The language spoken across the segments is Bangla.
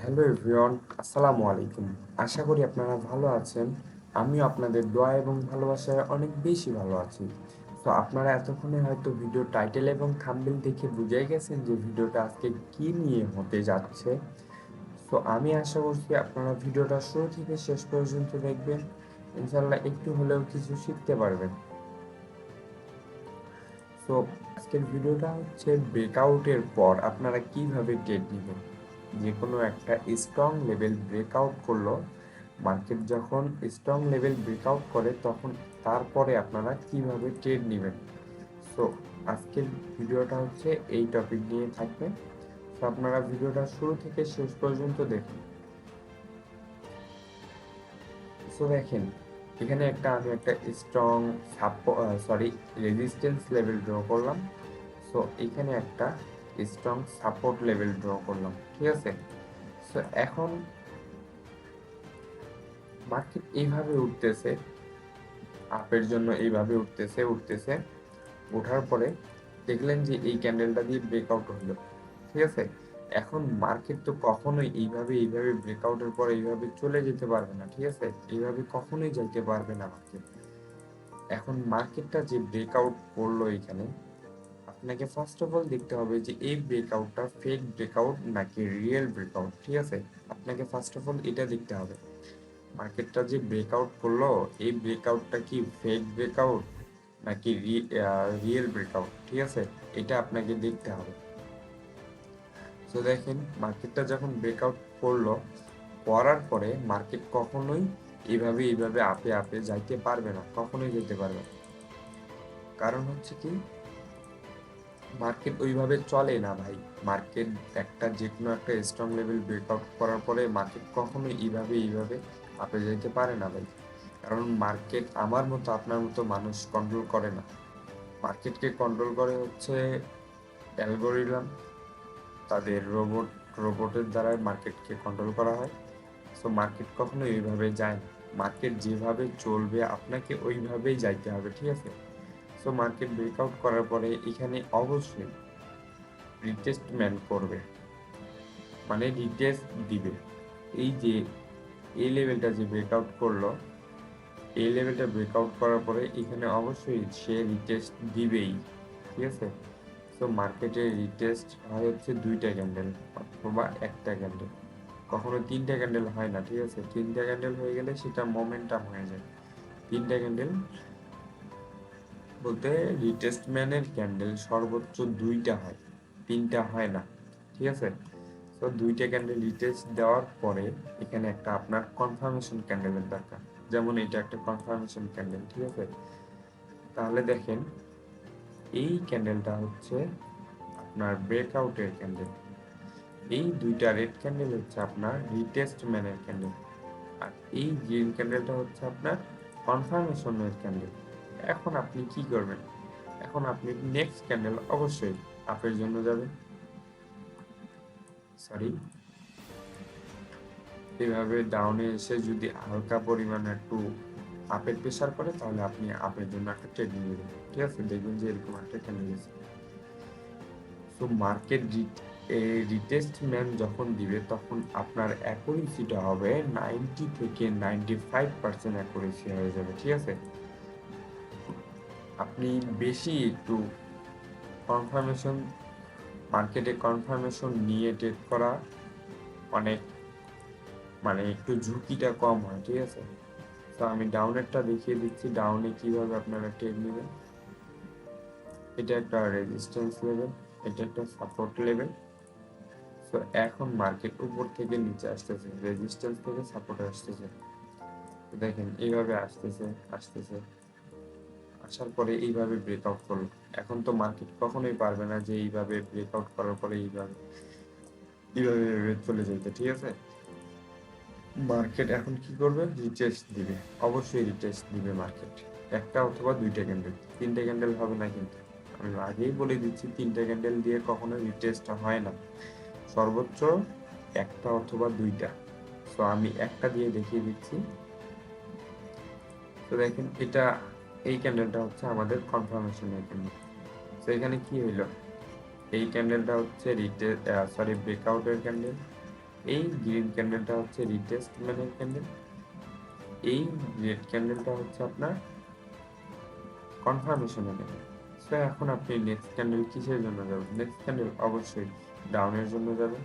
হ্যালো এভরিওয়ান, আসসালামু আলাইকুম। আশা করি আপনারা ভালো আছেন। আমিও আপনাদের দোয়া এবং ভালোবাসায় অনেক বেশি ভালো আছি। তো আপনারা এতক্ষণে হয়তো ভিডিও টাইটেল এবং থাম্বনেল দেখে বুঝেই গেছেন যে ভিডিওটা আজকে কি নিয়ে হতে যাচ্ছে। তো আমি আশা করছি আপনারা ভিডিওটা শুরু থেকে শেষ পর্যন্ত দেখবেন। ইনশাল্লাহ একটু হলেও কিছু শিখতে পারবেন। সো আজকের ভিডিওটা হচ্ছে ব্রেকআউটের পর আপনারা কিভাবে ট্রেড নেবেন। যে কোনো একটা স্ট্রং লেভেল ব্রেকআউট করলো, মার্কেট যখন স্ট্রং লেভেল ব্রেকআউট করে তখন তারপরে আপনারা কিভাবে ট্রেড নেবেন। সো আজকের ভিডিওটা হচ্ছে এই টপিক নিয়ে থাকবে। তো আপনারা ভিডিওটা শুরু থেকে শেষ পর্যন্ত দেখুন। সো দেখেন, এখানে আমি একটা স্ট্রং রেজিস্ট্যান্স লেভেল ড্র করলাম। সো এখানে একটা স্ট্রং সাপোর্ট লেভেল ড্র করলাম, ঠিক আছে। সো এখন মার্কেট এইভাবে উঠতেছে, আপের জন্য এইভাবে উঠতেছে ওঠার পরে দেখলেন যে এই ক্যান্ডেলটা দিয়ে ব্রেকআউট হলো, ঠিক আছে। এখন মার্কেট তো কখনোই এইভাবে ব্রেকআউটের পর এইভাবে চলে যেতে পারবে না, ঠিক আছে। এইভাবে কখনোই যাইতে পারবে না মার্কেট। এখন মার্কেটটা যে ব্রেকআউট করলো এখানে, আপনাকে ফার্স্ট অফ অল দেখতে হবে যে এই ব্রেকআউটটা ফেক ব্রেকআউট নাকি রিয়েল ব্রেকআউট, ঠিক আছে। আপনাকে ফার্স্ট অফ অল এটা দেখতে হবে, মার্কেটটা যে ব্রেকআউট করলো এই ব্রেকআউটটা কি ফেক ব্রেকআউট নাকি রিয়েল ব্রেকআউট, ঠিক আছে। এটা আপনাকে দেখতে হবে। তো দেখেন, মার্কেটটা যখন ব্রেকআউট করলো, করার পরে মার্কেট কখনোই এইভাবে আপে আপে যাইতে পারবে না, কখনোই যেতে পারবে না। কারণ হচ্ছে কি, মার্কেট ওইভাবে চলে না ভাই। মার্কেট যে কোনো একটা স্ট্রং লেভেল ব্রেকআউট করার পরে মার্কেট কখনোই এইভাবে আপে যেতে পারে না ভাই। কারণ মার্কেট আমার মতো আপনার মতো মানুষ কন্ট্রোল করে না। মার্কেটকে কন্ট্রোল করে হচ্ছে অ্যালগোরিদম, তাদের রোবটের দ্বারা মার্কেটকে কন্ট্রোল করা হয়। সো মার্কেট কখনো এইভাবে যায় না। মার্কেট যেভাবে চলবে আপনাকে ওইভাবেই যাইতে হবে, ঠিক আছে। সো মার্কেট ব্রেকআউট করার পরে এখানে অবশ্যই রিটেস্টমেন্ট করবে, মানে রিটেস্ট দিবে। এই যে এই লেভেলটা যে ব্রেকআউট করলো, এই লেভেলটা ব্রেকআউট করার পরে এখানে অবশ্যই সে রিটেস্ট দিবেই, ঠিক আছে। সো মার্কেটে রিটেস্ট হয় হচ্ছে দুইটা ক্যান্ডেল অথবা একটা ক্যান্ডেল, কখনো তিনটা ক্যান্ডেল হয় না, ঠিক আছে। তিনটা ক্যান্ডেল হয়ে গেলে সেটা মোমেন্টাম হয়ে যায়। তিনটা ক্যান্ডেল বলতে রিটেস্টমেন্টের ক্যান্ডেল সর্বোচ্চ দুইটা হয়, তিনটা হয় না, ঠিক আছে। তো দুইটা ক্যান্ডেল রিটেস্ট দেওয়ার পরে এখানে একটা আপনার কনফার্মেশন ক্যান্ডেলের দরকার, যেমন এটা একটা কনফার্মেশন ক্যান্ডেল, ঠিক আছে। তাহলে দেখেন, এই ক্যান্ডেলটা হচ্ছে আপনার ব্রেকআউটের ক্যান্ডেল, এই দুইটা রেড ক্যান্ডেল হচ্ছে আপনার রিটেস্টমেন্টের ক্যান্ডেল, আর এই গ্রিন ক্যান্ডেলটা হচ্ছে আপনার কনফার্মেশনের ক্যান্ডেল। এখন আপনি কি করবেন, এখন আপনি নেক্সট ক্যান্ডেল অবশ্যই আপের জন্য যাবেন। সরি, এভাবে ডাউনে এসে যদি হালকা পরিমাণে একটু আপের প্রেসার করে তাহলে আপনি আপের জন্য একটা ট্রেড নিয়ে নেবেন, ঠিক আছে। দেখবেন যে এরকম একটা ক্যান্ডেল গেছে। সো মার্কেট রিটেস্টমেন্ট যখন দিবে তখন আপনার অ্যাকুরেসিটা হবে 90 থেকে 95% অ্যাকুরেসি হয়ে যাবে, ঠিক আছে। আপনি বেশি একটু কনফার্মেশন, মার্কেটে কনফার্মেশন নিয়ে ট্রেড করা অনেক, মানে একটু ঝুঁকিটা কম হয়, ঠিক আছে। তো আমি ডাউনেরটা দেখিয়ে দিচ্ছি, ডাউনে কিভাবে আপনারা ট্রেড নেবেন। এটা একটা রেজিস্ট্যান্স লেভেল, এটা একটা সাপোর্ট লেভেল। তো এখন মার্কেট উপর থেকে নিচে আসতেছে, রেজিস্ট্যান্স থেকে সাপোর্টে আসতেছে। দেখেন এইভাবে আসতেছে আসার পরে এইভাবে ব্রেকআউট করলো। এখন তো মার্কেট কখনোই পারবে না যে এইভাবে ব্রেকআউট করার পরে এইভাবে এইভাবে চলে যেতে, ঠিক আছে। মার্কেট এখন কি করবে, রিটেস্ট দিবে, অবশ্যই রিটেস্ট দিবে মার্কেট। একটা অথবা দুইটা ক্যান্ডেল, তিনটে ক্যান্ডেল হবে না কিন্তু। আমি আগেই বলে দিচ্ছি, তিনটে ক্যান্ডেল দিয়ে কখনো রিটেস্ট হয় না, সর্বোচ্চ একটা অথবা দুইটা। সো আমি একটা দিয়ে দেখিয়ে দিচ্ছি। তো দেখেন, এই ক্যান্ডেলটা হচ্ছে আমাদের কনফার্মেশনের ক্যান্ডেল। তো এখানে কি হইলো, এই ক্যান্ডেলটা হচ্ছে ব্রেকআউটের ক্যান্ডেল, এই গ্রিন ক্যান্ডেলটা হচ্ছে রিটেস্ট ম্যানের ক্যান্ডেল, এই রেড ক্যান্ডেলটা হচ্ছে আপনার কনফার্মেশনের ক্যান্ডেল। সো এখন আপনি নেক্সট ক্যান্ডেল কিসের জন্য যাবেন? নেক্সট ক্যান্ডেল অবশ্যই ডাউনের জন্য যাবেন।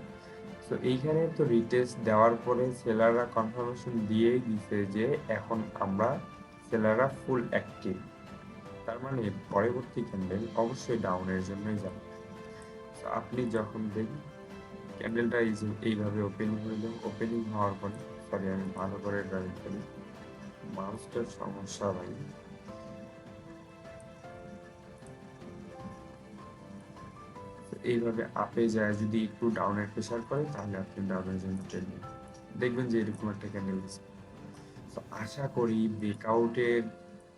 সো এইখানে তো রিটেস্ট দেওয়ার পরে সেলাররা কনফার্মেশন দিয়েই দিছে যে এখন আমরা সেলাররা ফুল অ্যাক্টিভ, তার মানে পরবর্তী ক্যান্ডেল অবশ্যই ডাউনের জন্যই যাবে। সো আপনি যখন দেখবেন ক্যান্ডেলটা এইভাবে ওপেনিং হইল, ওপেনিং হওয়ার পরে সরি আমি ভালো করে ড্রাইভ করি, মাউসটার সমস্যা ভাই। এইভাবে আপে যায় যদি একটু ডাউনের প্রেশার করে তাহলে আপনি ডাউনের জন্য ট্রেড দেখবেন যে এরকম একটা ক্যান্ডেল দিচ্ছে। তো আশা করি ব্রেকআউটের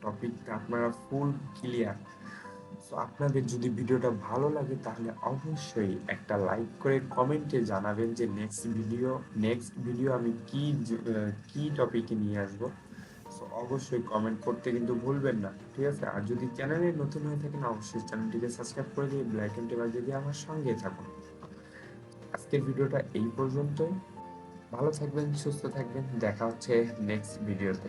টপিকটা আপনারা ফুল ক্লিয়ার। সো আপনাদের যদি ভিডিওটা ভালো লাগে তাহলে অবশ্যই একটা লাইক করে কমেন্টে জানাবেন যে নেক্সট ভিডিও আমি কি টপিকে নিয়ে আসবো। সো অবশ্যই কমেন্ট করতে কিন্তু ভুলবেন না, ঠিক আছে? আর যদি চ্যানেলে নতুন হয়ে থাকেন অবশ্যই চ্যানেলটিকে সাবস্ক্রাইব করে দিয়ে ব্ল্যাক এন্ড বাজিয়ে দিয়ে আমার সঙ্গে থাকুন। আজকের ভিডিওটা এই পর্যন্তই। ভালো থাকবেন, সুস্থ থাকবেন, দেখা হচ্ছে নেক্সট ভিডিওতে।